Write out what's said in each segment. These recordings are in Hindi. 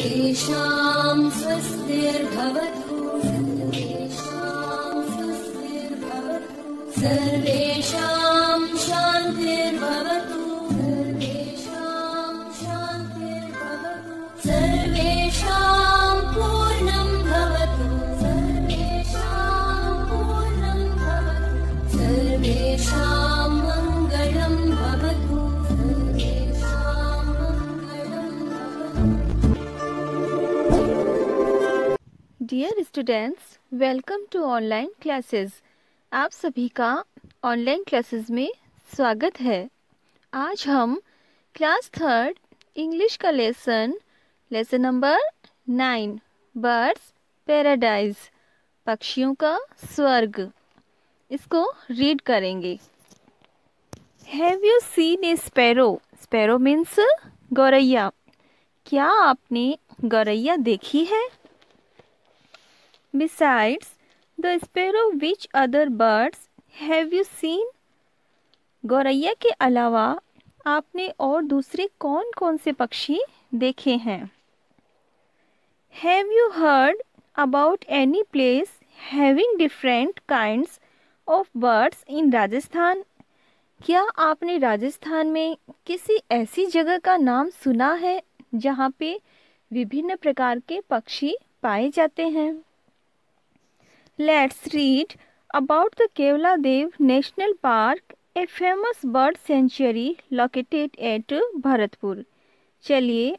सर्वेषां स्वस्तिर्भवतु सर्वेषां स्वस्तिर्भवतु सर्वेषां शान्तिर्भवतु सर्वेषां शान्तिर्भवतु सर्वेषां पूर्णं भवतु सर्वेषां पूर्णं भवतु सर्वेषां मङ्गलं भवतु सर्वेषां मङ्गलं भवतु। Dear students, welcome to online classes. आप सभी का ऑनलाइन क्लासेस में स्वागत है। आज हम क्लास थर्ड इंग्लिश का लेसन नंबर 9 बर्ड्स पैराडाइज पक्षियों का स्वर्ग इसको रीड करेंगे। Have you seen A sparrow? Sparrow means गौरैया। क्या आपने गौरैया देखी है? Besides the sparrow, which other birds have you seen? गौरैया के अलावा आपने और दूसरे कौन कौन से पक्षी देखे हैं? Have you heard about any place having different kinds of birds in Rajasthan? क्या आपने राजस्थान में किसी ऐसी जगह का नाम सुना है जहाँ पे विभिन्न प्रकार के पक्षी पाए जाते हैं? Let's read about the Kevladev National Park, a famous bird sanctuary located at Bharatpur. चलिए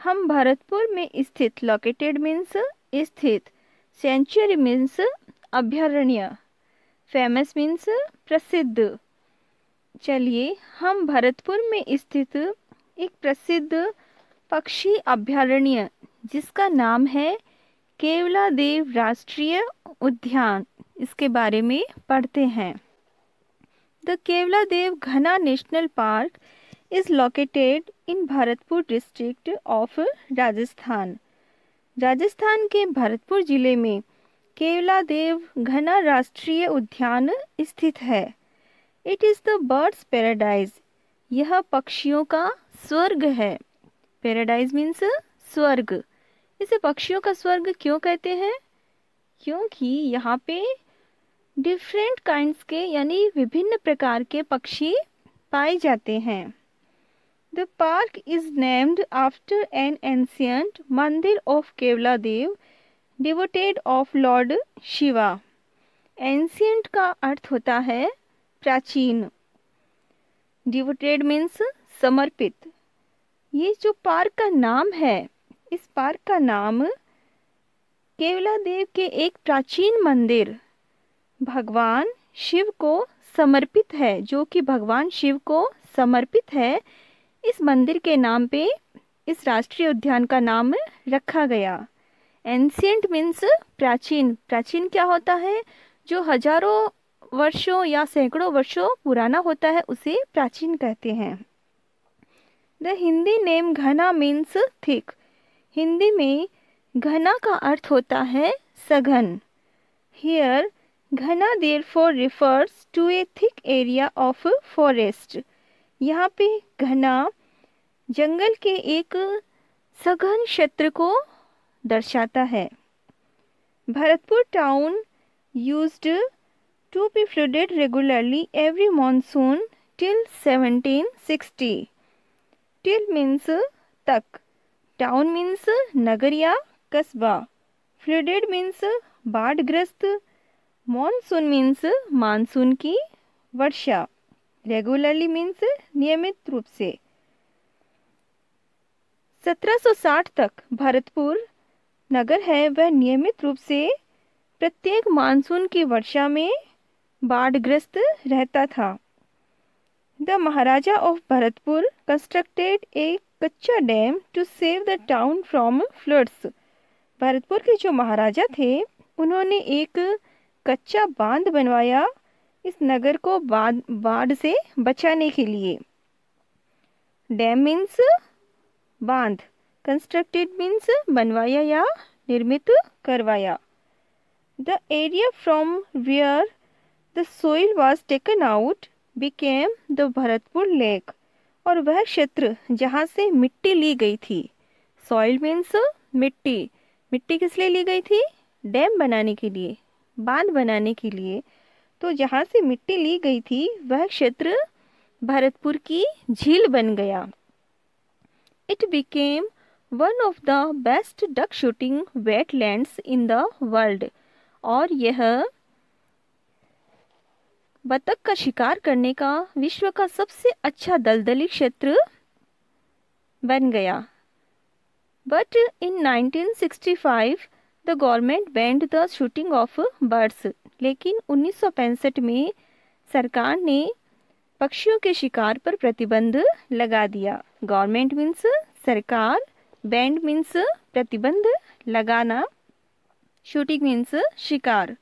हम भरतपुर में स्थित located means स्थित, sanctuary means अभयारण्य, famous means प्रसिद्ध। चलिए हम भरतपुर में स्थित एक प्रसिद्ध पक्षी अभयारण्य जिसका नाम है केवलादेव राष्ट्रीय उद्यान, इसके बारे में पढ़ते हैं। द केवलादेव घना national park is located in Bharatpur district of Rajasthan. Rajasthan के भरतपुर जिले में केवलादेव घना राष्ट्रीय उद्यान स्थित है। It is the birds paradise, यह पक्षियों का स्वर्ग है। पैराडाइज मीन्स स्वर्ग। इसे पक्षियों का स्वर्ग क्यों कहते हैं? क्योंकि यहाँ पे डिफरेंट काइंड्स के यानी विभिन्न प्रकार के पक्षी पाए जाते हैं। The park is named after an ancient mandir of Keoladeo devoted of lord Shiva. Ancient का अर्थ होता है प्राचीन, डिवोटेड मीन्स समर्पित। ये जो पार्क का नाम है, इस पार्क का नाम केवलादेव के एक प्राचीन मंदिर भगवान शिव को समर्पित है, जो कि भगवान शिव को समर्पित है। इस मंदिर के नाम पे इस राष्ट्रीय उद्यान का नाम रखा गया। एंशियंट मीन्स प्राचीन। प्राचीन क्या होता है? जो हजारों वर्षों या सैकड़ों वर्षों पुराना होता है उसे प्राचीन कहते हैं। The Hindi name Ghana means thick. Hindi में घना का अर्थ होता है सघन। Here Ghana therefore refers to a thick area of forest. यहाँ पे घना जंगल के एक सघन क्षेत्र को दर्शाता है। Bharatpur town used to be flooded regularly every monsoon till 1760। Till means तक, टाउन मीन्स नगर या कस्बा, फ्लडेड मीन्स बाढ़ग्रस्त, मॉनसून मीन्स मानसून की वर्षा, रेगुलरली मीन्स नियमित रूप से। 1760 तक भरतपुर नगर है वह नियमित रूप से प्रत्येक मानसून की वर्षा में बाढ़ग्रस्त रहता था। The Maharaja of Bharatpur constructed a kachcha dam to save the town from floods. Bharatpur के जो महाराजा थे उन्होंने एक कच्चा बांध बनवाया इस नगर को बाढ़ से बचाने के लिए। डैम मीन्स बांध, कंस्ट्रक्टेड मीन्स बनवाया या निर्मित करवाया। The area from where the soil was taken out became the Bharatpur lake. और वह क्षेत्र जहाँ से मिट्टी ली गई थी, सॉइल मीन्स मिट्टी। मिट्टी किस लिए ली गई थी? डैम बनाने के लिए, बांध बनाने के लिए। तो जहाँ से मिट्टी ली गई थी वह क्षेत्र भरतपुर की झील बन गया। It became one of the best duck shooting wetlands in the world. और यह बतख का शिकार करने का विश्व का सबसे अच्छा दलदली क्षेत्र बन गया। But in 1965 the government band the shooting of birds. लेकिन 1965 में सरकार ने पक्षियों के शिकार पर प्रतिबंध लगा दिया। गवर्नमेंट मीन्स सरकार, बैंड मीन्स प्रतिबंध लगाना, शूटिंग मीन्स शिकार।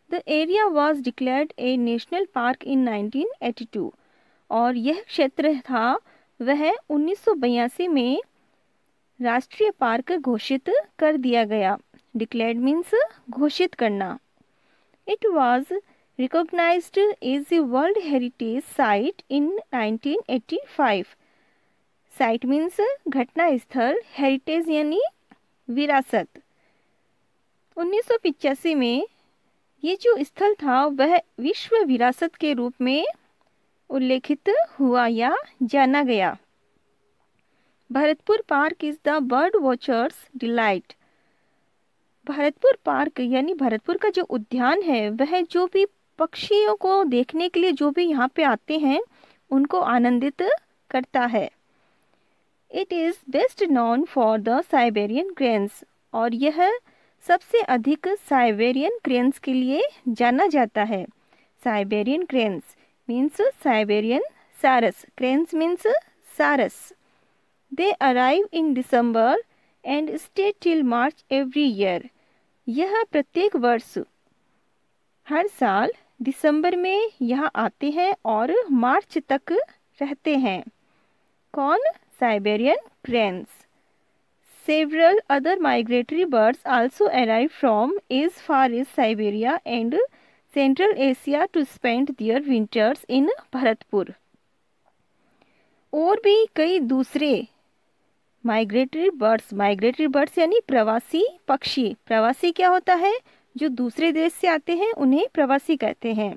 The area was declared A national park इन 1982। और यह क्षेत्र था वह 1982 में राष्ट्रीय पार्क घोषित कर दिया गया। डिक्लेयर्ड मीन्स घोषित करना। It was recognised as a world heritage site in 1985। Site means घटना स्थल, हेरिटेज यानी विरासत। 1985 में ये जो स्थल था वह विश्व विरासत के रूप में उल्लेखित हुआ या जाना गया। Bharatpur park is the bird watchers delight. Bharatpur park यानी भरतपुर का जो उद्यान है वह जो भी पक्षियों को देखने के लिए जो भी यहाँ पे आते हैं उनको आनंदित करता है। It is best known for the Siberian cranes. और यह सबसे अधिक साइबेरियन क्रेन्स के लिए जाना जाता है। साइबेरियन क्रेन्स मीन्स साइबेरियन सारस, क्रेन्स मीन्स सारस। They arrive in December and stay till March every year. यह प्रत्येक वर्ष हर साल दिसंबर में यहाँ आते हैं और मार्च तक रहते हैं। कौन? Siberian cranes. Several other migratory birds also arrive from as far as Siberia and Central Asia to spend their winters in Bharatpur. और भी कई दूसरे माइग्रेटरी बर्ड्स यानी प्रवासी पक्षी। प्रवासी क्या होता है? जो दूसरे देश से आते हैं उन्हें प्रवासी कहते हैं।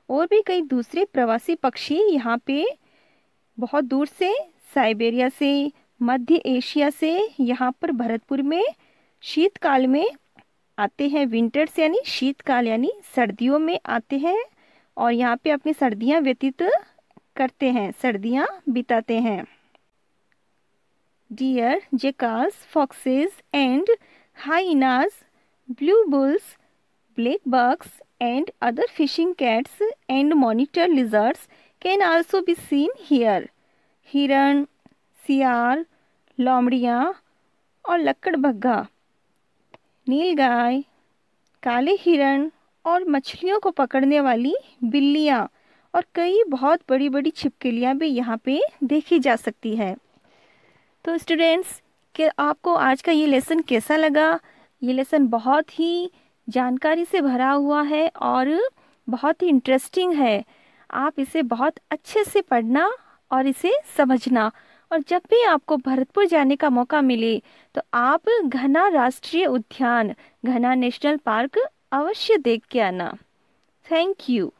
और भी कई दूसरे प्रवासी पक्षी यहाँ पे बहुत दूर से, साइबेरिया से, मध्य एशिया से यहाँ पर भरतपुर में शीतकाल में आते हैं। विंटर्स यानी शीतकाल यानी सर्दियों में आते हैं और यहाँ पे अपनी सर्दियाँ व्यतीत करते हैं, सर्दियाँ बिताते हैं। Deer, jackals, foxes and hyenas, blue bulls, black bucks and other fishing cats and monitor lizards can also be seen here. हिरण, सियार, लोमड़ियाँ और लक्कड़बग्घा, नीलगाय, काले हिरण और मछलियों को पकड़ने वाली बिल्लियाँ और कई बहुत बड़ी बड़ी छिपकलियाँ भी यहाँ पे देखी जा सकती है। तो स्टूडेंट्स, कि आपको आज का ये लेसन कैसा लगा? ये लेसन बहुत ही जानकारी से भरा हुआ है और बहुत ही इंटरेस्टिंग है। आप इसे बहुत अच्छे से पढ़ना और इसे समझना। और जब भी आपको भरतपुर जाने का मौका मिले तो आप घना राष्ट्रीय उद्यान, घना नेशनल पार्क अवश्य देख के आना। Thank you.